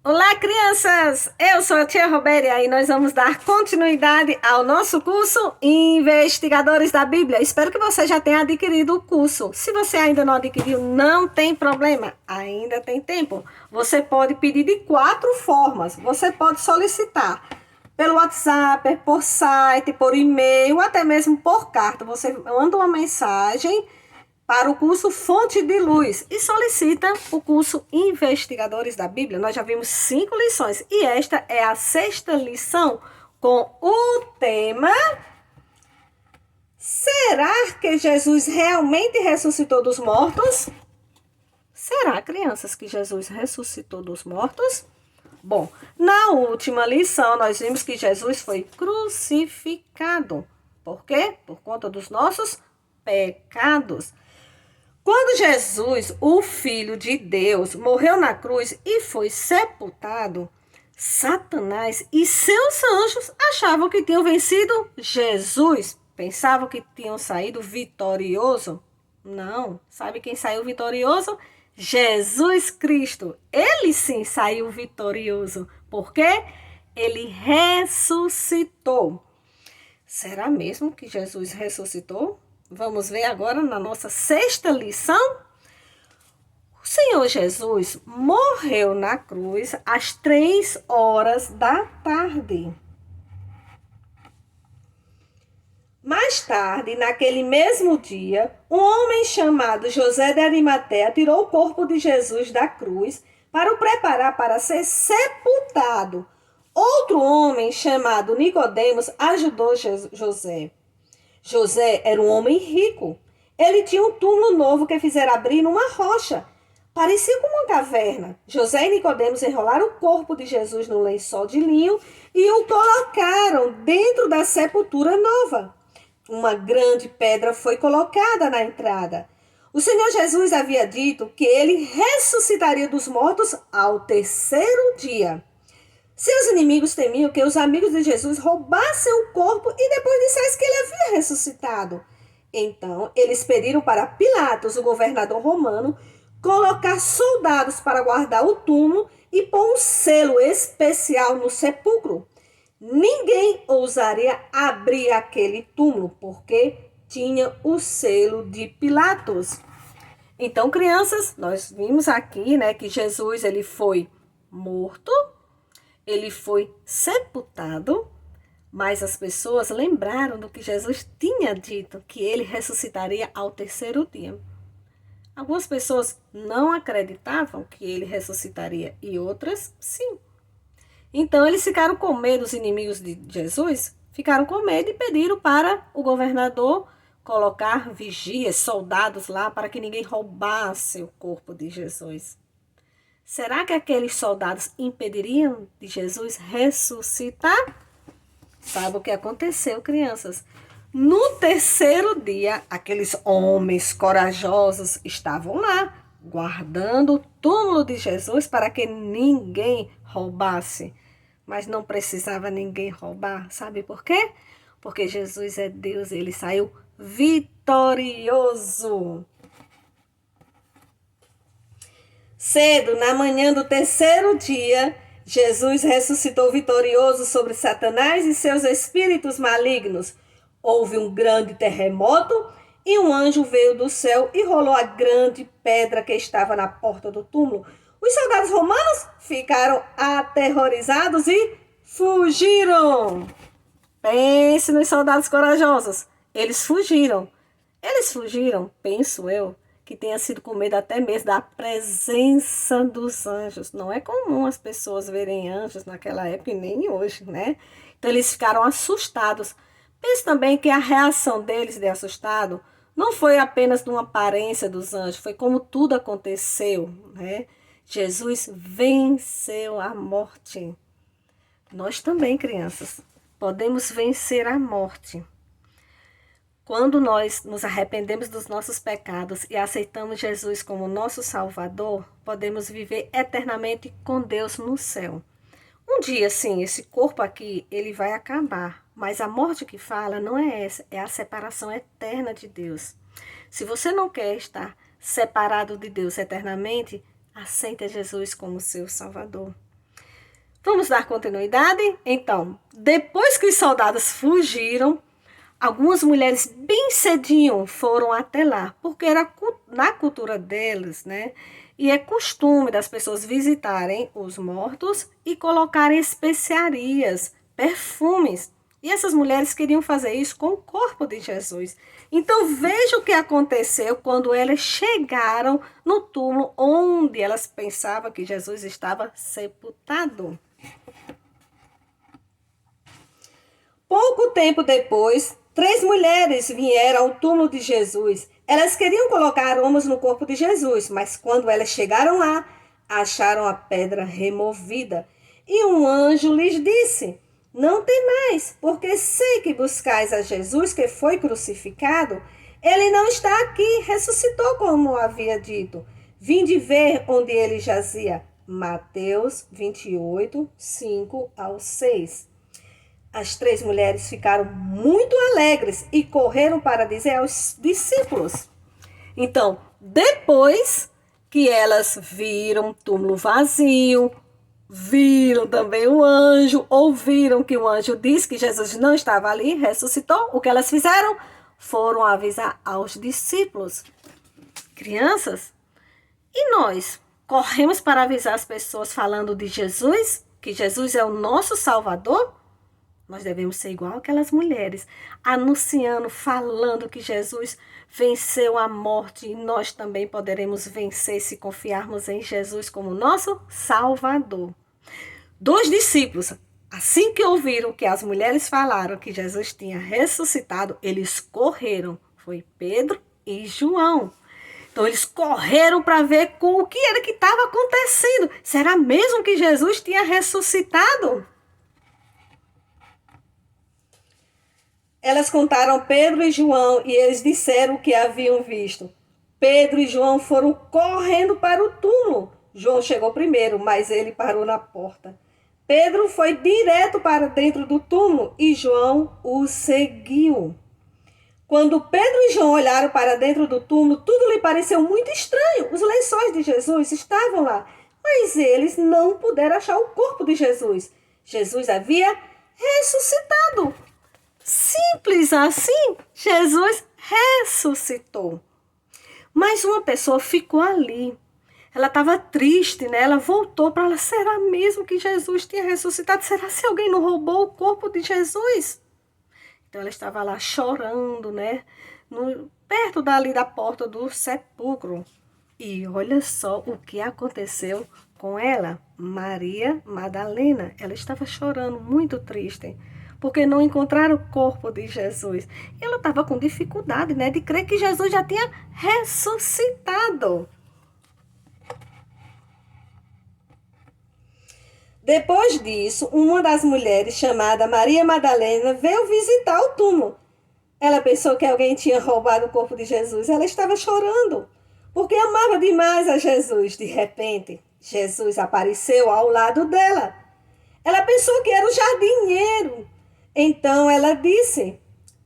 Olá, crianças! Eu sou a tia Robéria e nós vamos dar continuidade ao nosso curso Investigadores da Bíblia. Espero que você já tenha adquirido o curso. Se você ainda não adquiriu, não tem problema, ainda tem tempo. Você pode pedir de 4 formas. Você pode solicitar pelo WhatsApp, por site, por e-mail, até mesmo por carta. Você manda uma mensagem para o curso Fonte de Luz e solicita o curso Investigadores da Bíblia. Nós já vimos 5 lições e esta é a 6ª lição com o tema: será que Jesus realmente ressuscitou dos mortos? Será, crianças, que Jesus ressuscitou dos mortos? Bom, na última lição nós vimos que Jesus foi crucificado. Por quê? Por conta dos nossos pecados. Quando Jesus, o Filho de Deus, morreu na cruz e foi sepultado, Satanás e seus anjos achavam que tinham vencido Jesus. Pensavam que tinham saído vitorioso. Não. Sabe quem saiu vitorioso? Jesus Cristo. Ele sim saiu vitorioso. Por quê? Ele ressuscitou. Será mesmo que Jesus ressuscitou? Vamos ver agora na nossa 6ª lição. O Senhor Jesus morreu na cruz às 3 horas da tarde. Mais tarde, naquele mesmo dia, um homem chamado José de Arimateia tirou o corpo de Jesus da cruz para o preparar para ser sepultado. Outro homem chamado Nicodemos ajudou José. José era um homem rico. Ele tinha um túmulo novo que fizeram abrir numa rocha. Parecia como uma caverna. José e Nicodemos enrolaram o corpo de Jesus no lençol de linho e o colocaram dentro da sepultura nova. Uma grande pedra foi colocada na entrada. O Senhor Jesus havia dito que ele ressuscitaria dos mortos ao 3º dia. Seus inimigos temiam que os amigos de Jesus roubassem o corpo e depois dissessem que ele havia ressuscitado. Então, eles pediram para Pilatos, o governador romano, colocar soldados para guardar o túmulo e pôr um selo especial no sepulcro. Ninguém ousaria abrir aquele túmulo, porque tinha o selo de Pilatos. Então, crianças, nós vimos aqui, que Jesus ele foi morto. Ele foi sepultado, mas as pessoas lembraram do que Jesus tinha dito, que ele ressuscitaria ao 3º dia. Algumas pessoas não acreditavam que ele ressuscitaria e outras sim. Então eles ficaram com medo, os inimigos de Jesus ficaram com medo e pediram para o governador colocar vigias, soldados lá, para que ninguém roubasse o corpo de Jesus. Será que aqueles soldados impediriam de Jesus ressuscitar? Sabe o que aconteceu, crianças? No 3º dia, aqueles homens corajosos estavam lá, guardando o túmulo de Jesus para que ninguém roubasse. Mas não precisava ninguém roubar. Sabe por quê? Porque Jesus é Deus, ele saiu vitorioso. Cedo, na manhã do 3º dia, Jesus ressuscitou vitorioso sobre Satanás e seus espíritos malignos. Houve um grande terremoto e um anjo veio do céu e rolou a grande pedra que estava na porta do túmulo. Os soldados romanos ficaram aterrorizados e fugiram. Pense nos soldados corajosos. Eles fugiram. Penso eu, que tenha sido com medo até mesmo da presença dos anjos. Não é comum as pessoas verem anjos naquela época e nem hoje, né? Então eles ficaram assustados. Pense também que a reação deles de assustado não foi apenas de uma aparência dos anjos, foi como tudo aconteceu, né? Jesus venceu a morte. Nós também, crianças, podemos vencer a morte. Quando nós nos arrependemos dos nossos pecados e aceitamos Jesus como nosso Salvador, podemos viver eternamente com Deus no céu. Um dia, sim, esse corpo aqui, ele vai acabar, mas a morte que fala não é essa, é a separação eterna de Deus. Se você não quer estar separado de Deus eternamente, aceita Jesus como seu Salvador. Vamos dar continuidade? Então, depois que os soldados fugiram, algumas mulheres bem cedinho foram até lá, porque era na cultura deles, né? E é costume das pessoas visitarem os mortos e colocarem especiarias, perfumes. E essas mulheres queriam fazer isso com o corpo de Jesus. Então veja o que aconteceu quando elas chegaram no túmulo onde elas pensavam que Jesus estava sepultado. Pouco tempo depois, 3 mulheres vieram ao túmulo de Jesus. Elas queriam colocar aromas no corpo de Jesus, mas quando elas chegaram lá, acharam a pedra removida. E um anjo lhes disse: Não temais, porque sei que buscais a Jesus que foi crucificado. Ele não está aqui, ressuscitou como havia dito. Vinde ver onde ele jazia. Mateus 28, 5 ao 6. As 3 mulheres ficaram muito alegres e correram para dizer aos discípulos. Então, depois que elas viram o túmulo vazio, viram também o anjo, ouviram que o anjo disse que Jesus não estava ali, ressuscitou, o que elas fizeram? Foram avisar aos discípulos. Crianças, e nós corremos para avisar as pessoas falando de Jesus, que Jesus é o nosso Salvador? Nós devemos ser igual aquelas mulheres, anunciando, falando que Jesus venceu a morte e nós também poderemos vencer se confiarmos em Jesus como nosso Salvador. 2 discípulos, assim que ouviram que as mulheres falaram que Jesus tinha ressuscitado, eles correram. Foi Pedro e João. Então eles correram para ver com o que era que estava acontecendo. Será mesmo que Jesus tinha ressuscitado? Elas contaram Pedro e João e eles disseram o que haviam visto. Pedro e João foram correndo para o túmulo. João chegou primeiro, mas ele parou na porta. Pedro foi direto para dentro do túmulo e João o seguiu. Quando Pedro e João olharam para dentro do túmulo, tudo lhe pareceu muito estranho. Os lençóis de Jesus estavam lá, mas eles não puderam achar o corpo de Jesus. Jesus havia ressuscitado. Simples assim, Jesus ressuscitou. Mas uma pessoa ficou ali. Ela estava triste, né? Ela voltou para ela. Será mesmo que Jesus tinha ressuscitado? Será que alguém não roubou o corpo de Jesus? Então ela estava lá chorando, né? Perto dali da porta do sepulcro. E olha só o que aconteceu com ela, Maria Madalena. Ela estava chorando, muito triste, porque não encontraram o corpo de Jesus. E ela estava com dificuldade, né, de crer que Jesus já tinha ressuscitado. Depois disso, uma das mulheres, chamada Maria Madalena, veio visitar o túmulo. Ela pensou que alguém tinha roubado o corpo de Jesus. Ela estava chorando, porque amava demais a Jesus. De repente, Jesus apareceu ao lado dela. Ela pensou que era o jardineiro. Então ela disse: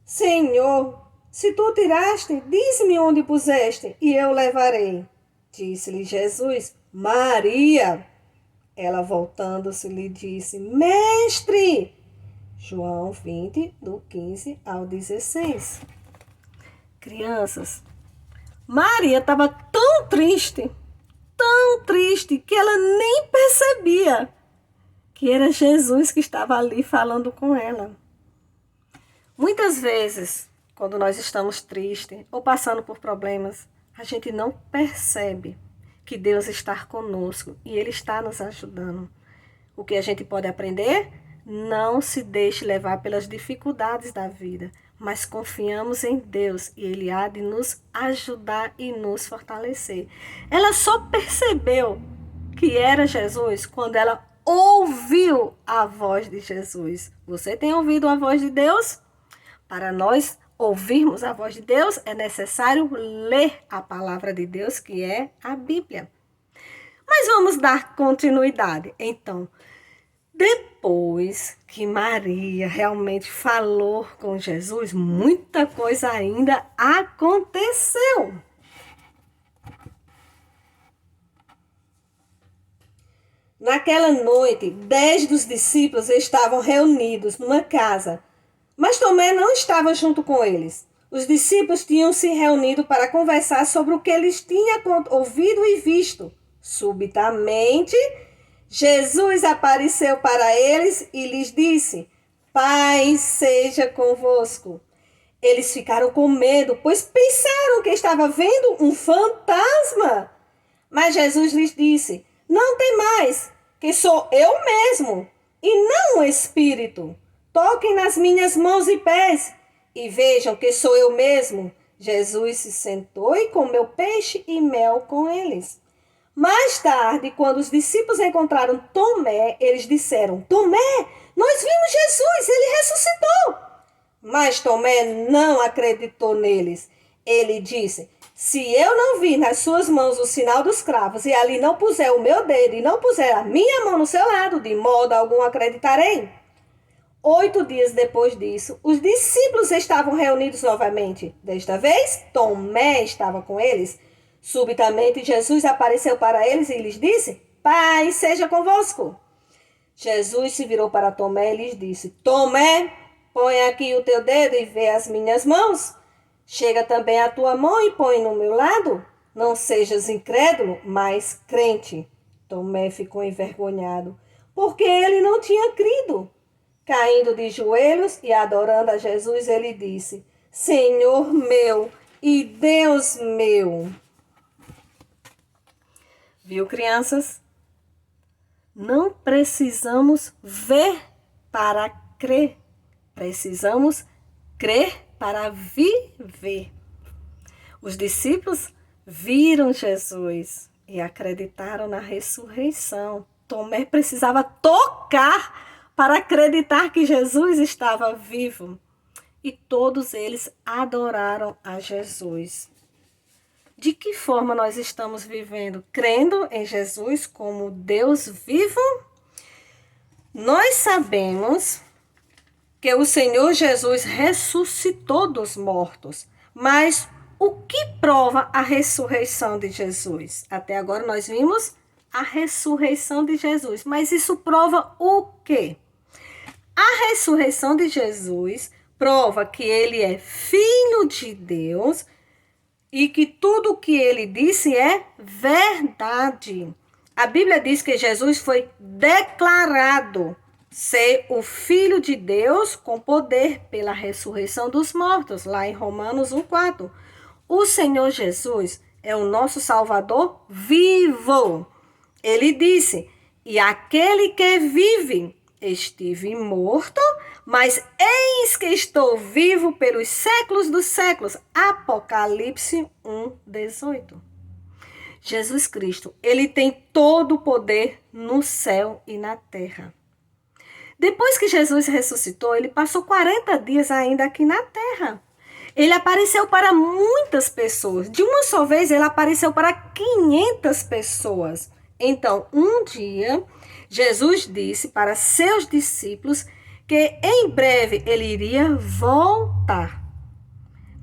Senhor, se tu tiraste, dize-me onde puseste, e eu levarei. Disse-lhe Jesus: Maria. Ela, voltando-se, lhe disse: Mestre! João 20, do 15 ao 16. Crianças, Maria estava tão triste, que ela nem percebia que era Jesus que estava ali falando com ela. Muitas vezes, quando nós estamos tristes ou passando por problemas, a gente não percebe que Deus está conosco e Ele está nos ajudando. O que a gente pode aprender? Não se deixe levar pelas dificuldades da vida, mas confiamos em Deus e Ele há de nos ajudar e nos fortalecer. Ela só percebeu que era Jesus quando ela ouviu a voz de Jesus. Você tem ouvido a voz de Deus? Para nós ouvirmos a voz de Deus, é necessário ler a palavra de Deus, que é a Bíblia. Mas vamos dar continuidade. Então, depois que Maria realmente falou com Jesus, muita coisa ainda aconteceu. Naquela noite, 10 dos discípulos estavam reunidos numa casa, mas Tomé não estava junto com eles. Os discípulos tinham se reunido para conversar sobre o que eles tinham ouvido e visto. Subitamente, Jesus apareceu para eles e lhes disse: Paz seja convosco. Eles ficaram com medo, pois pensaram que estava vendo um fantasma. Mas Jesus lhes disse: Não temais, que sou eu mesmo, e não um espírito. Toquem nas minhas mãos e pés, e vejam que sou eu mesmo. Jesus se sentou e comeu peixe e mel com eles. Mais tarde, quando os discípulos encontraram Tomé, eles disseram: Tomé, nós vimos Jesus, ele ressuscitou. Mas Tomé não acreditou neles. Ele disse: Se eu não vir nas suas mãos o sinal dos cravos, e ali não puser o meu dedo e não puser a minha mão no seu lado, de modo algum acreditarei. 8 dias depois disso, os discípulos estavam reunidos novamente. Desta vez, Tomé estava com eles. Subitamente, Jesus apareceu para eles e lhes disse: Paz seja convosco. Jesus se virou para Tomé e lhes disse: Tomé, põe aqui o teu dedo e vê as minhas mãos. Chega também a tua mão e põe no meu lado. Não sejas incrédulo, mas crente. Tomé ficou envergonhado, porque ele não tinha crido. Caindo de joelhos e adorando a Jesus, ele disse: Senhor meu e Deus meu. Viu, crianças? Não precisamos ver para crer. Precisamos crer para viver. Os discípulos viram Jesus e acreditaram na ressurreição. Tomé precisava tocar para acreditar que Jesus estava vivo. E todos eles adoraram a Jesus. De que forma nós estamos vivendo? Crendo em Jesus como Deus vivo? Nós sabemos que o Senhor Jesus ressuscitou dos mortos. Mas o que prova a ressurreição de Jesus? Até agora nós vimos a ressurreição de Jesus. Mas isso prova o quê? A ressurreição de Jesus prova que ele é filho de Deus e que tudo o que ele disse é verdade. A Bíblia diz que Jesus foi declarado ser o Filho de Deus com poder pela ressurreição dos mortos, lá em Romanos 1,4. O Senhor Jesus é o nosso Salvador vivo. Ele disse: E aquele que vive, estive morto, mas eis que estou vivo pelos séculos dos séculos. Apocalipse 1,18. Jesus Cristo, ele tem todo o poder no céu e na terra. Depois que Jesus ressuscitou, ele passou 40 dias ainda aqui na terra. Ele apareceu para muitas pessoas. De uma só vez, ele apareceu para 500 pessoas. Então, um dia, Jesus disse para seus discípulos que em breve ele iria voltar.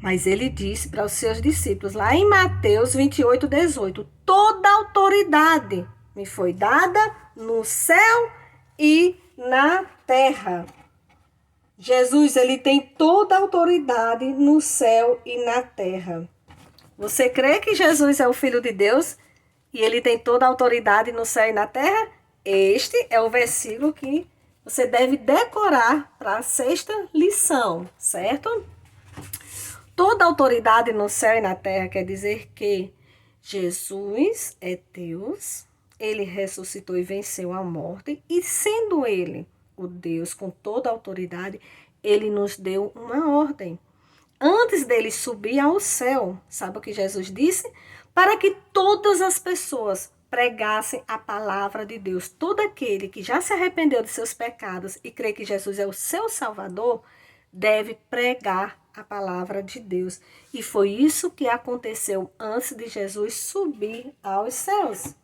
Mas ele disse para os seus discípulos, lá em Mateus 28,18, toda autoridade me foi dada no céu e na terra. Jesus, ele tem toda a autoridade no céu e na terra. Você crê que Jesus é o Filho de Deus e ele tem toda a autoridade no céu e na terra? Este é o versículo que você deve decorar para a 6ª lição, certo? Toda a autoridade no céu e na terra quer dizer que Jesus é Deus, ele ressuscitou e venceu a morte, e sendo ele o Deus com toda a autoridade, ele nos deu uma ordem. Antes dele subir ao céu, sabe o que Jesus disse? Para que todas as pessoas pregassem a palavra de Deus. Todo aquele que já se arrependeu de seus pecados e crê que Jesus é o seu Salvador, deve pregar a palavra de Deus. E foi isso que aconteceu antes de Jesus subir aos céus.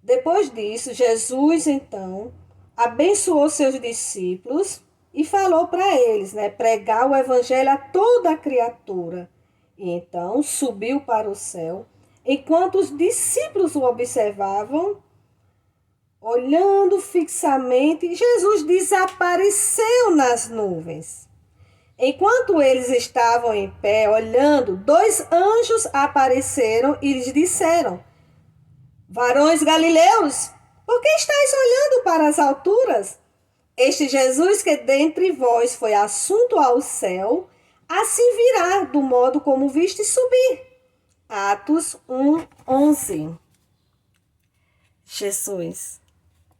Depois disso, Jesus, então, abençoou seus discípulos e falou para eles, pregar o evangelho a toda a criatura. E então subiu para o céu, Enquanto os discípulos o observavam, olhando fixamente, Jesus desapareceu nas nuvens. Enquanto eles estavam em pé, olhando, 2 anjos apareceram e lhes disseram: Varões galileus, por que estáis olhando para as alturas? Este Jesus que dentre vós foi assunto ao céu, assim virá do modo como viste subir. Atos 1:11. Jesus,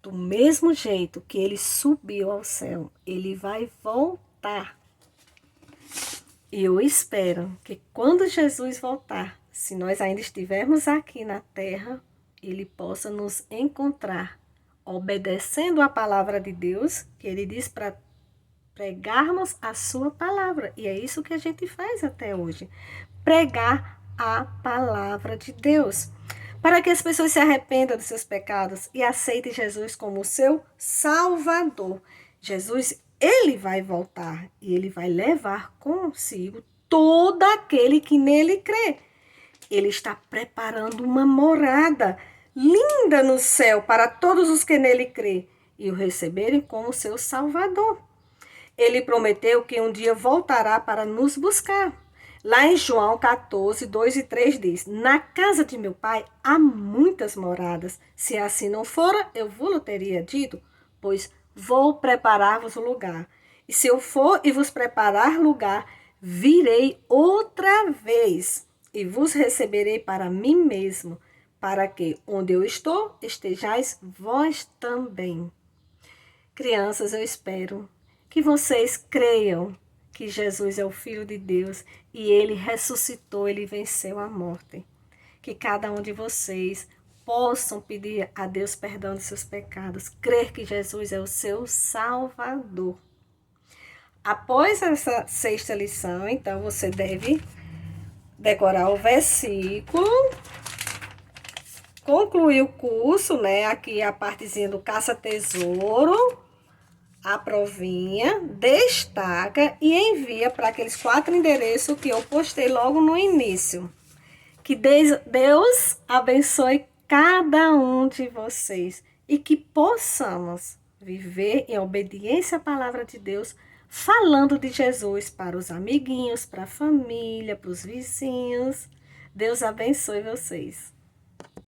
do mesmo jeito que ele subiu ao céu, ele vai voltar. E eu espero que quando Jesus voltar, se nós ainda estivermos aqui na terra, ele possa nos encontrar obedecendo a palavra de Deus, que ele diz para pregarmos a sua palavra. E é isso que a gente faz até hoje. Pregar a palavra de Deus. Para que as pessoas se arrependam dos seus pecados e aceitem Jesus como seu Salvador. Jesus, ele vai voltar e ele vai levar consigo todo aquele que nele crê. Ele está preparando uma morada linda no céu para todos os que nele crê e o receberem como seu Salvador. Ele prometeu que um dia voltará para nos buscar. Lá em João 14, 2 e 3 diz: Na casa de meu pai há muitas moradas. Se assim não fora, eu vos teria dito, pois vou preparar-vos o lugar. E se eu for e vos preparar lugar, virei outra vez e vos receberei para mim mesmo, para que onde eu estou, estejais vós também. Crianças, eu espero que vocês creiam que Jesus é o Filho de Deus e ele ressuscitou, ele venceu a morte. Que cada um de vocês possam pedir a Deus perdão de seus pecados, crer que Jesus é o seu Salvador. Após essa 6ª lição, então, você deve decorar o versículo, concluir o curso, né? Aqui a partezinha do caça-tesouro, a provinha, destaca e envia para aqueles 4 endereços que eu postei logo no início. Que Deus abençoe cada um de vocês e que possamos viver em obediência à palavra de Deus, falando de Jesus para os amiguinhos, para a família, para os vizinhos. Deus abençoe vocês.